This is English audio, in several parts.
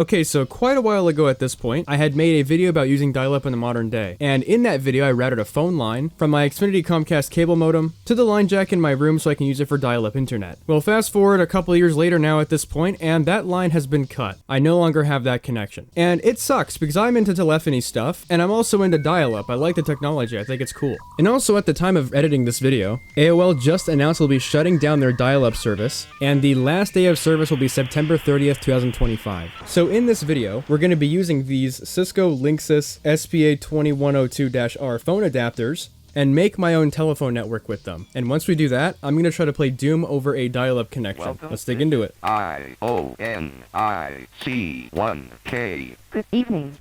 Okay, so quite a while ago at this point, I had made a video about using dial-up in the modern day, and in that video I routed a phone line from my Xfinity Comcast cable modem to the line jack in my room so I can use it for dial-up internet. Well, fast forward a couple of years later now at this point, and that line has been cut. I no longer have that connection. And it sucks because I'm into telephony stuff, and I'm also into dial-up. I like the technology, I think it's cool. And also at the time of editing this video, AOL just announced they'll be shutting down their dial-up service, and the last day of service will be September 30th, 2025. So in this video, we're going to be using these Cisco Linksys SPA 2102-R phone adapters and make my own telephone network with them. And once we do that, I'm going to try to play Doom over a dial-up connection. Welcome. Let's dig into it. IONIC1K. Good evening.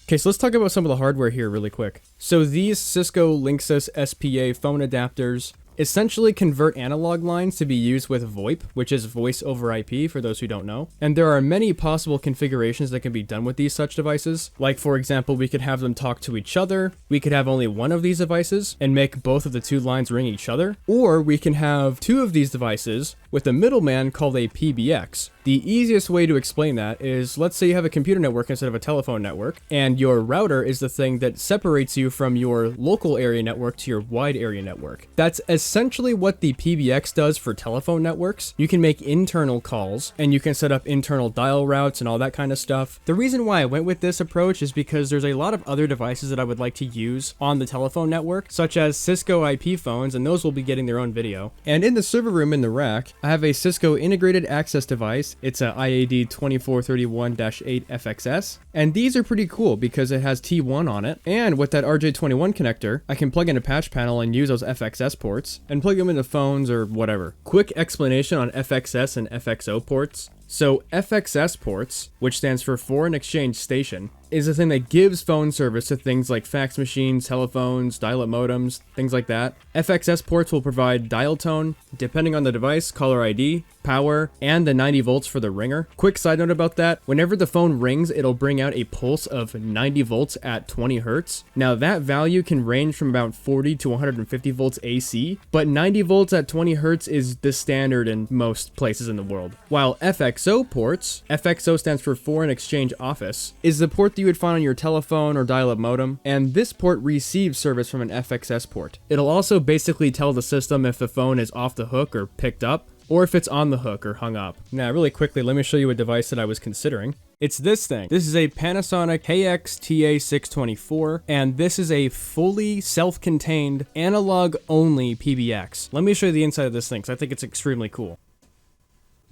Okay, so let's talk about some of the hardware here really quick. So these Cisco Linksys SPA phone adapters essentially convert analog lines to be used with VoIP, which is voice over IP for those who don't know. And there are many possible configurations that can be done with these such devices. Like for example, we could have them talk to each other. We could have only one of these devices and make both of the two lines ring each other. Or we can have two of these devices with a middleman called a PBX. The easiest way to explain that is, let's say you have a computer network instead of a telephone network, and your router is the thing that separates you from your local area network to your wide area network. That's essentially what the PBX does for telephone networks. You can make internal calls, and you can set up internal dial routes and all that kind of stuff. The reason why I went with this approach is because there's a lot of other devices that I would like to use on the telephone network, such as Cisco IP phones, and those will be getting their own video. And in the server room in the rack, I have a Cisco integrated access device. It's a IAD 2431-8 FXS, and these are pretty cool because it has T1 on it, and with that RJ21 connector, I can plug in a patch panel and use those FXS ports, and plug them into phones or whatever. Quick explanation on FXS and FXO ports. So FXS ports, which stands for Foreign Exchange Station, is a thing that gives phone service to things like fax machines, telephones, dial-up modems, things like that. FXS ports will provide dial tone, depending on the device, caller ID, power, and the 90 volts for the ringer. Quick side note about that, whenever the phone rings, it'll bring out a pulse of 90 volts at 20 hertz. Now that value can range from about 40 to 150 volts AC, but 90 volts at 20 hertz is the standard in most places in the world. While FXO ports, FXO stands for Foreign Exchange Office, is the port that you would find on your telephone or dial-up modem, and this port receives service from an FXS port. It'll also basically tell the system if the phone is off the hook or picked up, or if it's on the hook or hung up. Now, really quickly, let me show you a device that I was considering. It's this thing. This is a Panasonic KXTA 624, and this is a fully self-contained analog-only PBX. Let me show you the inside of this thing, because I think it's extremely cool.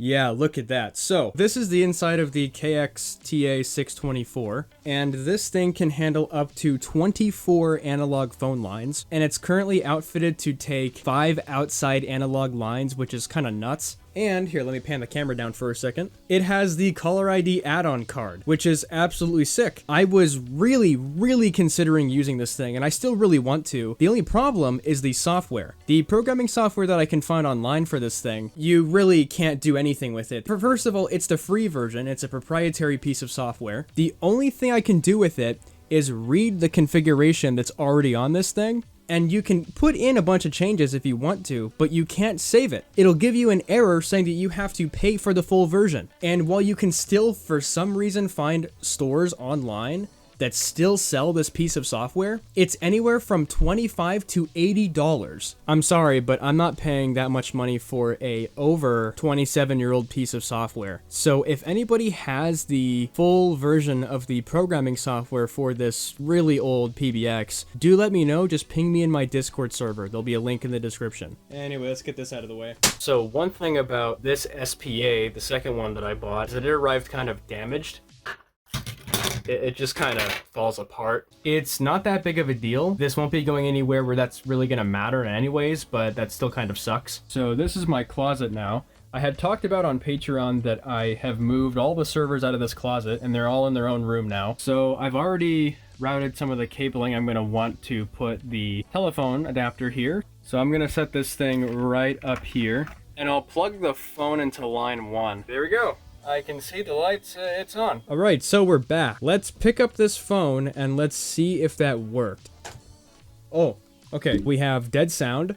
Yeah, look at that. So, this is the inside of the KXTA 624, and this thing can handle up to 24 analog phone lines, and it's currently outfitted to take 5 outside analog lines, which is kind of nuts. And here, let me pan the camera down for a second. It has the caller ID add-on card, which is absolutely sick. I was really considering using this thing, and I still really want to. The only problem is the software. The programming software that I can find online for this thing, you really can't do anything with it. First of all, it's the free version. It's a proprietary piece of software. The only thing I can do with it is read the configuration that's already on this thing, and you can put in a bunch of changes if you want to, but you can't save it. It'll give you an error saying that you have to pay for the full version. And while you can still, for some reason, find stores online that still sell this piece of software, it's anywhere from $25 to $80. I'm sorry, but I'm not paying that much money for a over 27-year-old piece of software. So if anybody has the full version of the programming software for this really old PBX, do let me know. Just ping me in my Discord server. There'll be a link in the description. Anyway, let's get this out of the way. So one thing about this SPA, the second one that I bought, is that it arrived kind of damaged. It just kind of falls apart. It's not that big of a deal. This won't be going anywhere where that's really gonna matter anyways, but that still kind of sucks. So this is my closet now. I had talked about on Patreon that I have moved all the servers out of this closet and they're all in their own room now. So I've already routed some of the cabling. I'm gonna want to put the telephone adapter here. So I'm gonna set this thing right up here and I'll plug the phone into line 1. There we go. I can see the lights, it's on. All right, so we're back. Let's pick up this phone and let's see if that worked. Oh, okay. We have dead sound.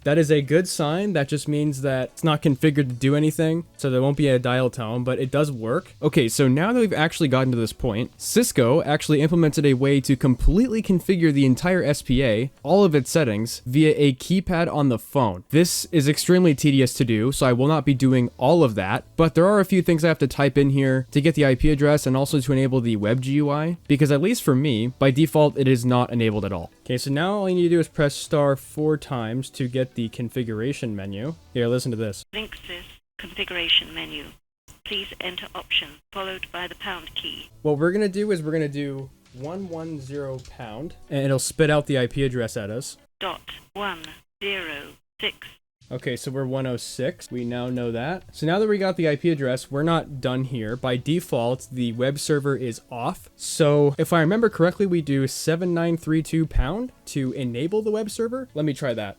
That is a good sign. That just means that it's not configured to do anything, so there won't be a dial tone, but it does work. Okay, so now that we've actually gotten to this point, Cisco actually implemented a way to completely configure the entire SPA, all of its settings, via a keypad on the phone. This is extremely tedious to do, so I will not be doing all of that, but there are a few things I have to type in here to get the IP address and also to enable the web GUI, because at least for me, by default, it is not enabled at all. Okay, so now all you need to do is press star 4 times to get the configuration menu. Here, listen to this. Linksys configuration menu. Please enter option followed by the pound key. What we're gonna do is we're gonna do 110 pound, and it'll spit out the IP address at us. .106. Okay, so we're 106. We now know that. So now that we got the IP address, we're not done here. By default, the web server is off. So if I remember correctly, we do 7932 pound to enable the web server. Let me try that.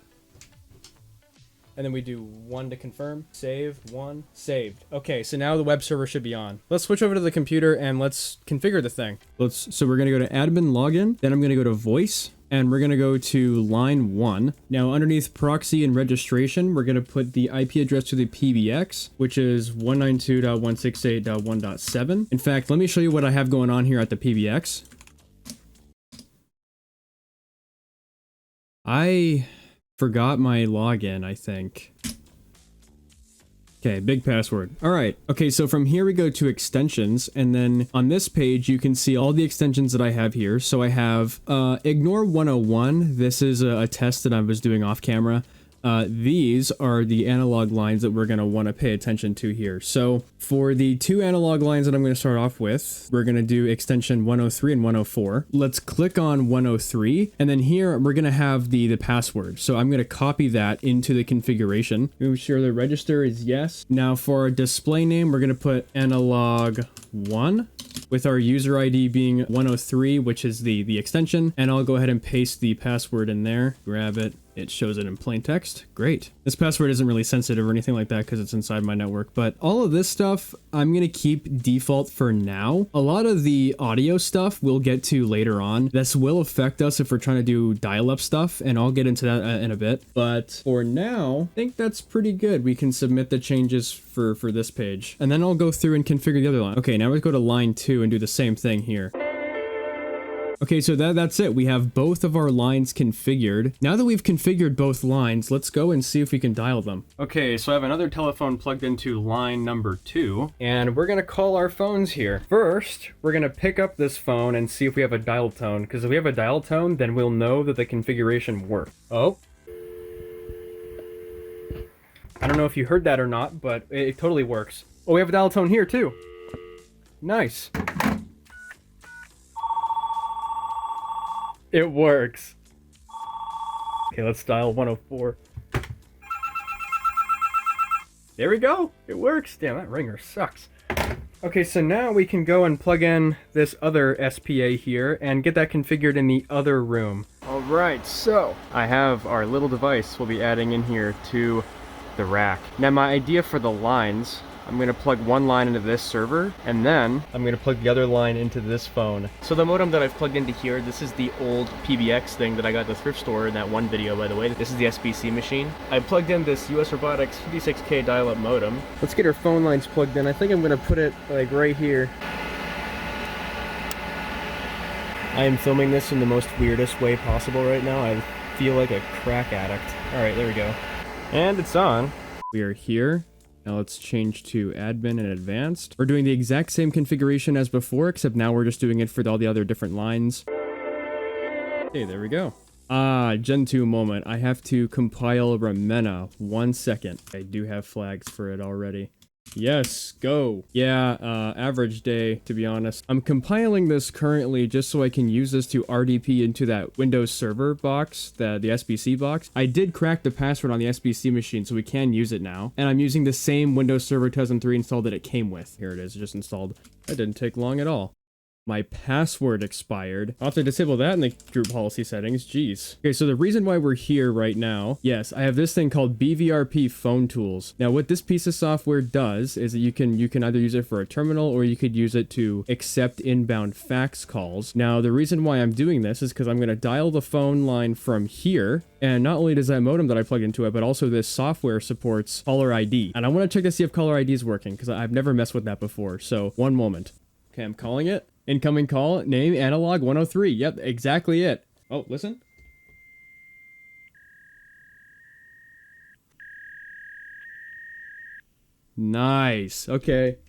And then we do 1 to confirm. Save, 1, saved. Okay, so now the web server should be on. Let's switch over to the computer and let's configure the thing. So we're gonna go to admin login, then I'm gonna go to voice, and we're gonna go to line 1. Now underneath proxy and registration, we're gonna put the IP address to the PBX, which is 192.168.1.7. In fact, let me show you what I have going on here at the PBX. I forgot my login, I think. Okay, big password. All right. Okay, so from here we go to extensions, and then on this page you can see all the extensions that I have here. So I have ignore 101. This is a test that I was doing off camera. These are the analog lines that we're going to want to pay attention to here. So for the 2 analog lines that I'm going to start off with, we're going to do extension 103 and 104. Let's click on 103, and then here we're going to have the password. So I'm going to copy that into the configuration. Make sure the register is yes. Now for our display name, we're going to put analog 1 with our user ID being 103, which is the extension. And I'll go ahead and paste the password in there, grab it. It shows it in plain text. Great. This password isn't really sensitive or anything like that because it's inside my network, but all of this stuff I'm going to keep default for now. A lot of the audio stuff we'll get to later on. This will affect us if we're trying to do dial-up stuff, and I'll get into that in a bit. But for now, I think that's pretty good. We can submit the changes for this page, and then I'll go through and configure the other line. Okay, now let's go to line 2 and do the same thing here. Okay, so that's it. We have both of our lines configured. Now that we've configured both lines, let's go and see if we can dial them. Okay, so I have another telephone plugged into line number 2, and we're gonna call our phones here. First, we're gonna pick up this phone and see if we have a dial tone, because if we have a dial tone, then we'll know that the configuration worked. Oh. I don't know if you heard that or not, but it totally works. Oh, we have a dial tone here too. Nice. It works. Okay, let's dial 104. There we go. It works. Damn, that ringer sucks. Okay, so now we can go and plug in this other SPA here and get that configured in the other room. All right, so I have our little device we'll be adding in here to the rack. Now my idea for the lines, I'm going to plug one line into this server, and then I'm going to plug the other line into this phone. So the modem that I've plugged into here, this is the old PBX thing that I got at the thrift store in that one video, by the way. This is the SBC machine. I plugged in this US Robotics 56K dial-up modem. Let's get our phone lines plugged in. I think I'm going to put it like right here. I am filming this in the most weirdest way possible right now. I feel like a crack addict. Alright, there we go. And it's on. We are here. Now let's change to admin and advanced. We're doing the exact same configuration as before, except now we're just doing it for all the other different lines. Okay, there we go. Gen 2 moment. I have to compile Ramena. 1 second. I do have flags for it already. Yes, go. Yeah, average day, to be honest. I'm compiling this currently just so I can use this to RDP into that Windows Server box, the SBC box. I did crack the password on the SBC machine, so we can use it now. And I'm using the same Windows Server 2003 install that it came with. Here it is, just installed. That didn't take long at all. My password expired. I'll have to disable that in the group policy settings. Jeez. Okay, so the reason why we're here right now, yes, I have this thing called BVRP Phone Tools. Now, what this piece of software does is that you can either use it for a terminal or you could use it to accept inbound fax calls. Now, the reason why I'm doing this is because I'm going to dial the phone line from here. And not only does that modem that I plugged into it, but also this software supports caller ID. And I want to check to see if caller ID is working because I've never messed with that before. So one moment. Okay, I'm calling it. Incoming call, name, analog 103. Yep, exactly it. Oh, listen. Nice. Okay.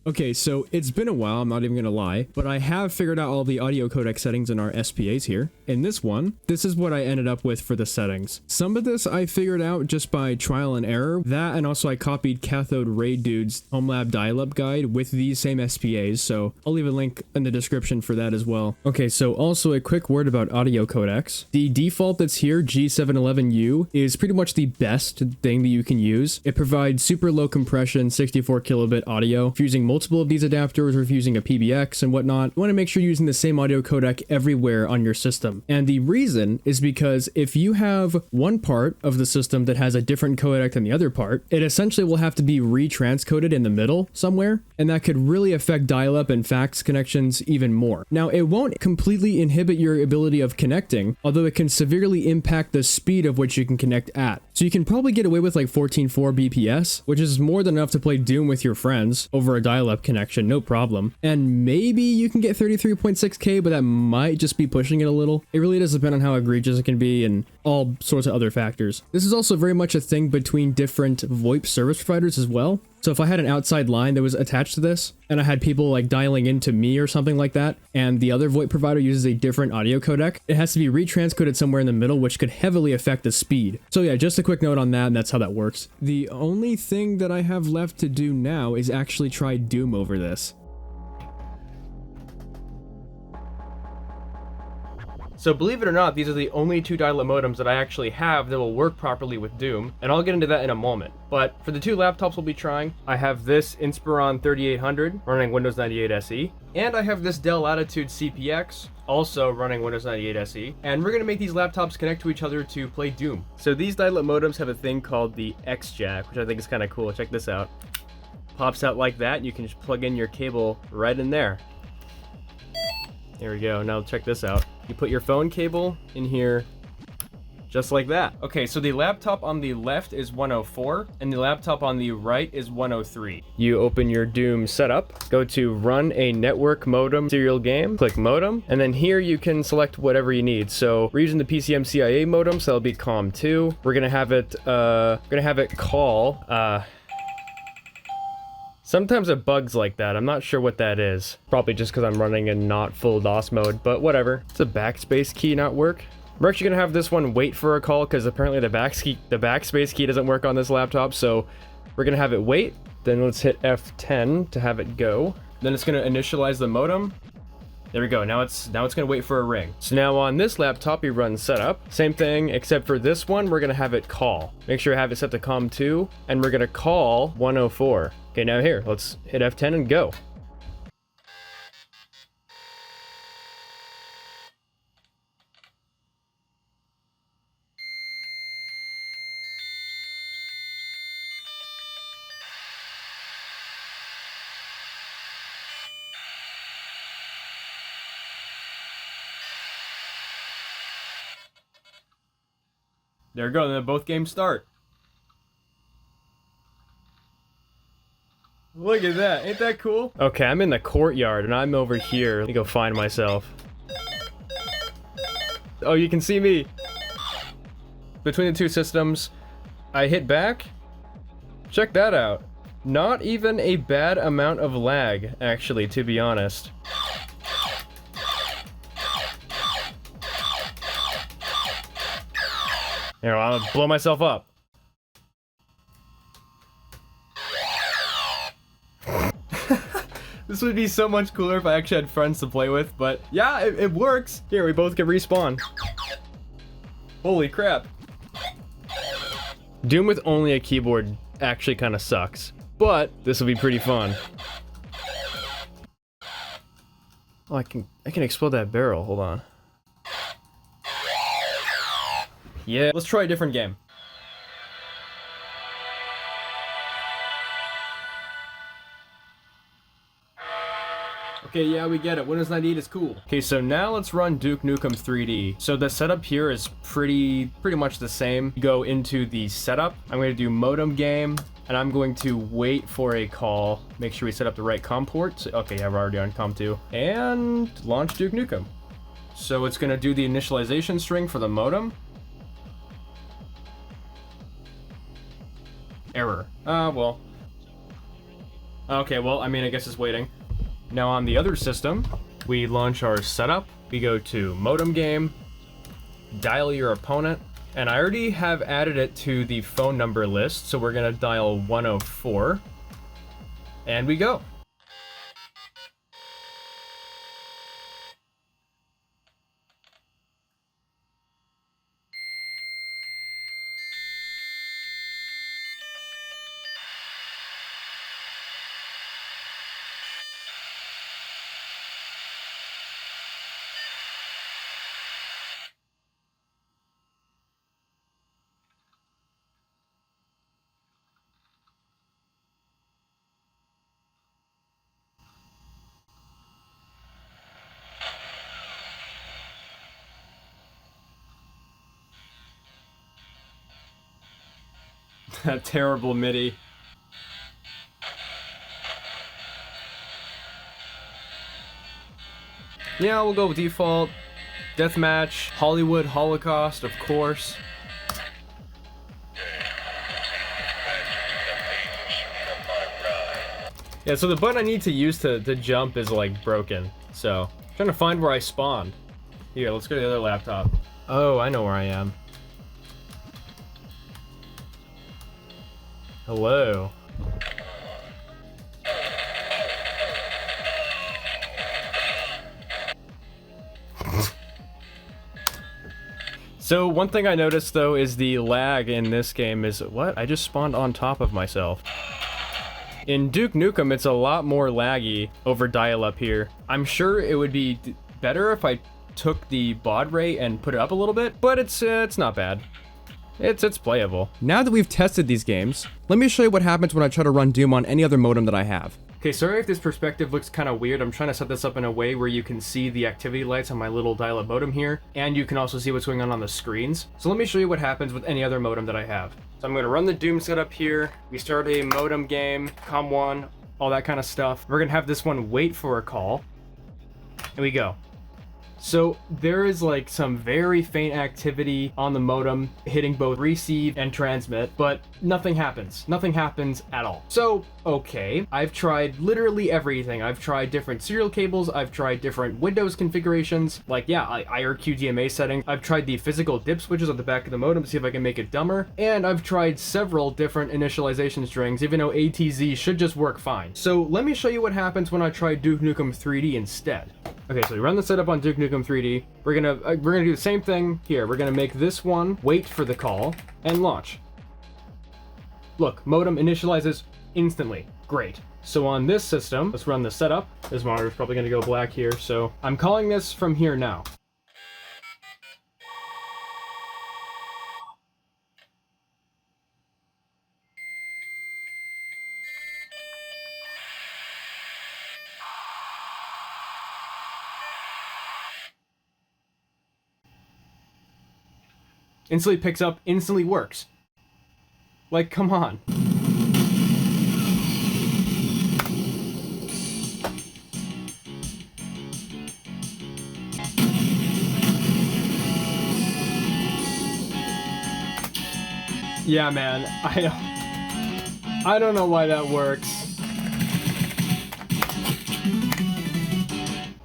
Okay, so it's been a while, I'm not even gonna lie, but I have figured out all the audio codec settings in our SPAs here. In this one, this is what I ended up with for the settings. Some of this I figured out just by trial and error. That, and also I copied Cathode Ray Dude's Home Lab Dial-Up guide with these same SPAs, so I'll leave a link in the description for that as well. Okay, so also a quick word about audio codecs. The default that's here, G711U, is pretty much the best thing that you can use. It provides super low compression, 64 kilobit audio. If you're using multiple of these adapters or if you're using a PBX and whatnot, you want to make sure you're using the same audio codec everywhere on your system. And the reason is because if you have one part of the system that has a different codec than the other part, it essentially will have to be retranscoded in the middle somewhere, and that could really affect dial-up and fax connections even more. Now, it won't completely inhibit your ability of connecting, although it can severely impact the speed of which you can connect at. So you can probably get away with like 14.4 BPS, which is more than enough to play Doom with your friends over a dial-up connection, no problem. And maybe you can get 33.6K, but that might just be pushing it a little. It really does depend on how egregious it can be and all sorts of other factors. This is also very much a thing between different VoIP service providers as well. So if I had an outside line that was attached to this, and I had people like dialing into me or something like that, and the other VoIP provider uses a different audio codec, it has to be retranscoded somewhere in the middle, which could heavily affect the speed. So yeah, just a quick note on that, and that's how that works. The only thing that I have left to do now is actually try Doom over this. So believe it or not, these are the only two dial-up modems that I actually have that will work properly with Doom, and I'll get into that in a moment. But for the two laptops we'll be trying, I have this Inspiron 3800 running Windows 98 SE, and I have this Dell Latitude CPX also running Windows 98 SE, and we're going to make these laptops connect to each other to play Doom. So these dial-up modems have a thing called the X jack, which I think is kind of cool. Check this out. Pops out like that, and you can just plug in your cable right in there. There we go. Now check this out. You put your phone cable in here just like that. Okay, so the laptop on the left is 104 and the laptop on the right is 103. You open your Doom setup, go to run a network modem serial game, click modem, and then here you can select whatever you need. So we're using the PCM-CIA modem, so that'll be COM2. We're gonna have it call sometimes it bugs like that. I'm not sure what that is. Probably just because I'm running in not full DOS mode, but whatever. Does the backspace key not work? We're actually going to have this one wait for a call because apparently the backspace key doesn't work on this laptop, so we're going to have it wait. Then let's hit F10 to have it go. Then it's going to initialize the modem. There we go. Now it's going to wait for a ring. So now on this laptop, we run setup. Same thing, except for this one, we're going to have it call. Make sure I have it set to COM2, and we're going to call 104. Okay, now here, let's hit F10 and go. There we go, then both games start. Look at that, ain't that cool? Okay, I'm in the courtyard and I'm over here. Let me go find myself. Oh, you can see me. Between the two systems, I hit back. Check that out. Not even a bad amount of lag, actually, to be honest. Here, I'll blow myself up. This would be so much cooler if I actually had friends to play with, but yeah, it works. Here, we both can respawn. Holy crap. Doom with only a keyboard actually kind of sucks, but this will be pretty fun. Oh, I can explode that barrel. Hold on. Yeah, let's try a different game. Okay, yeah, we get it. Windows 98 is cool. Okay, so now let's run Duke Nukem 3D. So the setup here is pretty much the same. Go into the setup. I'm going to do modem game, and I'm going to wait for a call. Make sure we set up the right COM ports. Okay, yeah, we're already on COM 2. And launch Duke Nukem. So it's going to do the initialization string for the modem. Error. Well. Okay, well, I mean, I guess it's waiting. Now on the other system, we launch our setup. We go to modem game, dial your opponent, and I already have added it to the phone number list, so we're gonna dial 104, and we go. That terrible MIDI. Yeah, we'll go with default. Deathmatch, Hollywood Holocaust, of course. Yeah, so the button I need to use to jump is like broken. So, I'm trying to find where I spawned. Here, let's go to the other laptop. Oh, I know where I am. Hello. So one thing I noticed though is the lag in this game is, what? I just spawned on top of myself. In Duke Nukem, it's a lot more laggy over dial-up here. I'm sure it would be better if I took the baud rate and put it up a little bit, but it's not bad. It's playable. Now that we've tested these games, let me show you what happens when I try to run Doom on any other modem that I have. Okay, sorry if this perspective looks kind of weird. I'm trying to set this up in a way where you can see the activity lights on my little dial-up modem here, and you can also see what's going on the screens. So let me show you what happens with any other modem that I have. So I'm going to run the Doom setup here. We start a modem game, COM1, all that kind of stuff. We're going to have this one wait for a call, and we go. So there is like some very faint activity on the modem hitting both receive and transmit, but nothing happens. Nothing happens at all. So, okay, I've tried literally everything. I've tried different serial cables. I've tried different Windows configurations, like, yeah, IRQDMA settings. I've tried the physical dip switches on the back of the modem to see if I can make it dumber. And I've tried several different initialization strings, even though ATZ should just work fine. So let me show you what happens when I try Duke Nukem 3D instead. Okay, so we run the setup on Duke Nukem 3D. We're gonna do the same thing here. We're gonna make this one wait for the call and launch. Look, modem initializes instantly. Great. So on this system, let's run the setup. This monitor's probably gonna go black here, so I'm calling this from here now. Instantly picks up, instantly works. Like, come on. Yeah, man, I don't know why that works.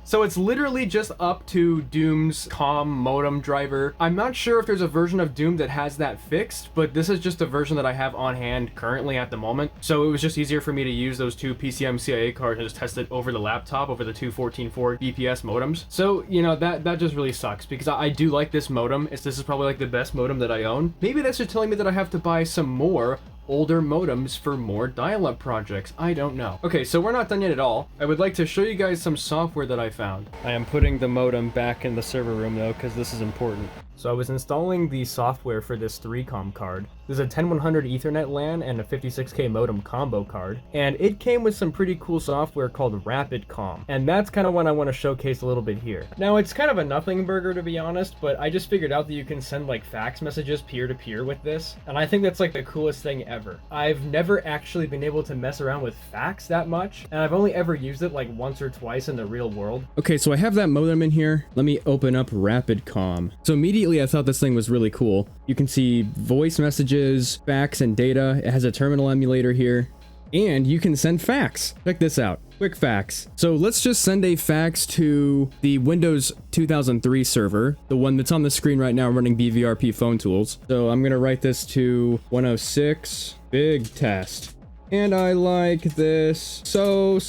So it's literally just up to Doom's COM modem driver. I'm not sure if there's a version of Doom that has that fixed, but this is just a version that I have on hand currently at the moment. So it was just easier for me to use those two PCM CIA cards and just test it over the laptop, over the two 14.4 BPS modems. So, you know, that just really sucks because I do like this modem. This is probably like the best modem that I own. Maybe that's just telling me that I have to buy some more older modems for more dial-up projects. I don't know. Okay, so we're not done yet at all. I would like to show you guys some software that I found. I am putting the modem back in the server room though, because this is important. So I was installing the software for this 3Com card. There's a 10100 Ethernet LAN and a 56K modem combo card, and it came with some pretty cool software called Rapidcom, and that's kind of what I want to showcase a little bit here. Now, it's kind of a nothing burger to be honest, but I just figured out that you can send like fax messages peer-to-peer with this, and I think that's like the coolest thing ever. I've never actually been able to mess around with fax that much, and I've only ever used it like once or twice in the real world. Okay, so I have that modem in here. Let me open up Rapidcom. So immediately I thought this thing was really cool. You can see voice messages, fax, and data. It has a terminal emulator here, and you can send fax. Check this out. Quick fax. So let's just send a fax to the Windows 2003 server, the one that's on the screen right now running BVRP phone tools. So I'm gonna write this to 106 big test. And I like this so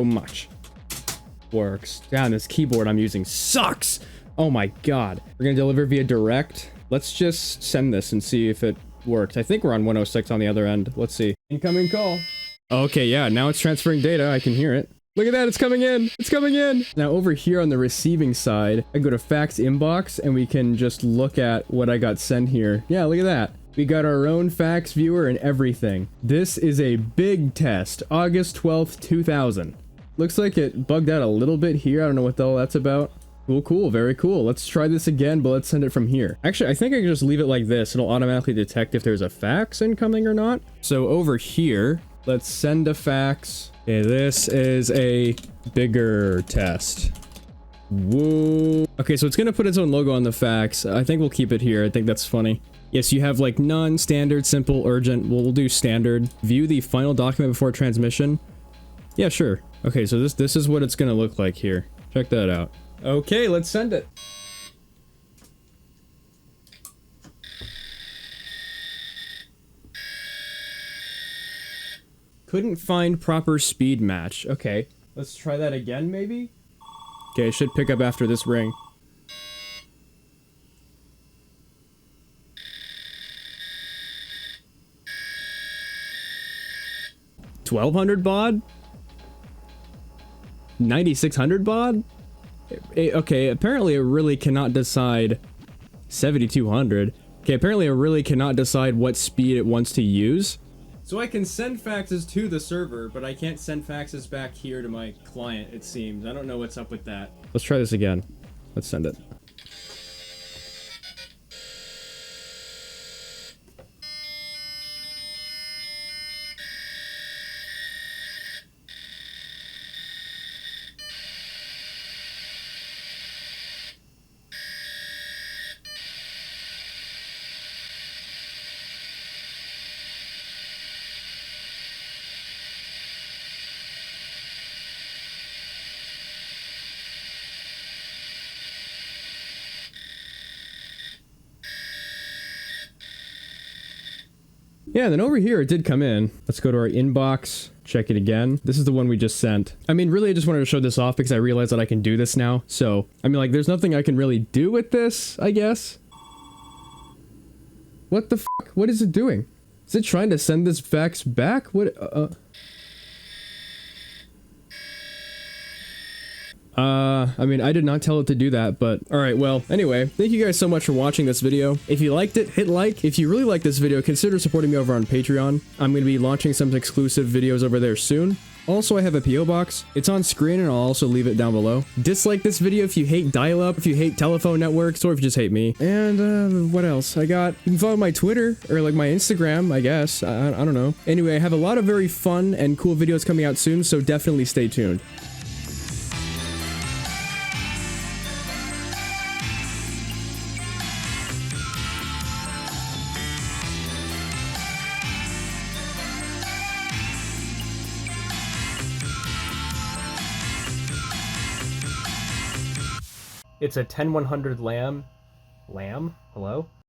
much. Works. Damn, this keyboard I'm using sucks. Oh my god. We're gonna deliver via direct. Let's just send this and see if it worked. I think we're on 106 on the other end. Let's see. Incoming call. Okay, yeah, now it's transferring data. I can hear it. Look at that, it's coming in. It's coming in. Now over here on the receiving side, I go to fax inbox and we can just look at what I got sent here. Yeah, look at that. We got our own fax viewer and everything. This is a big test. August 12th, 2000. Looks like it bugged out a little bit here. I don't know what the hell that's about. Cool, very cool. Let's try this again, but let's send it from here. Actually, I think I can just leave it like this. It'll automatically detect if there's a fax incoming or not. So over here, let's send a fax. Okay, this is a bigger test. Whoa. Okay, so it's gonna put its own logo on the fax. I think we'll keep it here. I think that's funny. Yes, you have like none, standard, simple, urgent. We'll do standard. View the final document before transmission. Yeah, sure. Okay, so this is what it's gonna look like here. Check that out. Okay, let's send it. Couldn't find proper speed match. Okay, let's try that again, maybe? Okay, it should pick up after this ring. $1,200 baud? 9,600 baud? Okay, apparently it really cannot decide 7,200. Okay, apparently it really cannot decide what speed it wants to use. So I can send faxes to the server, but I can't send faxes back here to my client, it seems. I don't know what's up with that. Let's try this again. Let's send it. Yeah, then over here it did come in. Let's go to our inbox, check it again. This is the one we just sent. I mean, really, I just wanted to show this off because I realized that I can do this now. So, I mean, like, there's nothing I can really do with this, I guess. What the fuck? What is it doing? Is it trying to send this fax back? What, I mean, I did not tell it to do that, but alright, well, anyway, thank you guys so much for watching this video. If you liked it, hit like. If you really like this video, consider supporting me over on Patreon. I'm going to be launching some exclusive videos over there soon. Also, I have a P.O. Box. It's on screen, and I'll also leave it down below. Dislike this video if you hate dial-up, if you hate telephone networks, or if you just hate me. And, what else? You can follow my Twitter, or like my Instagram, I guess. I don't know. Anyway, I have a lot of very fun and cool videos coming out soon, so definitely stay tuned. It's a 10100 lamb. Lamb? Hello?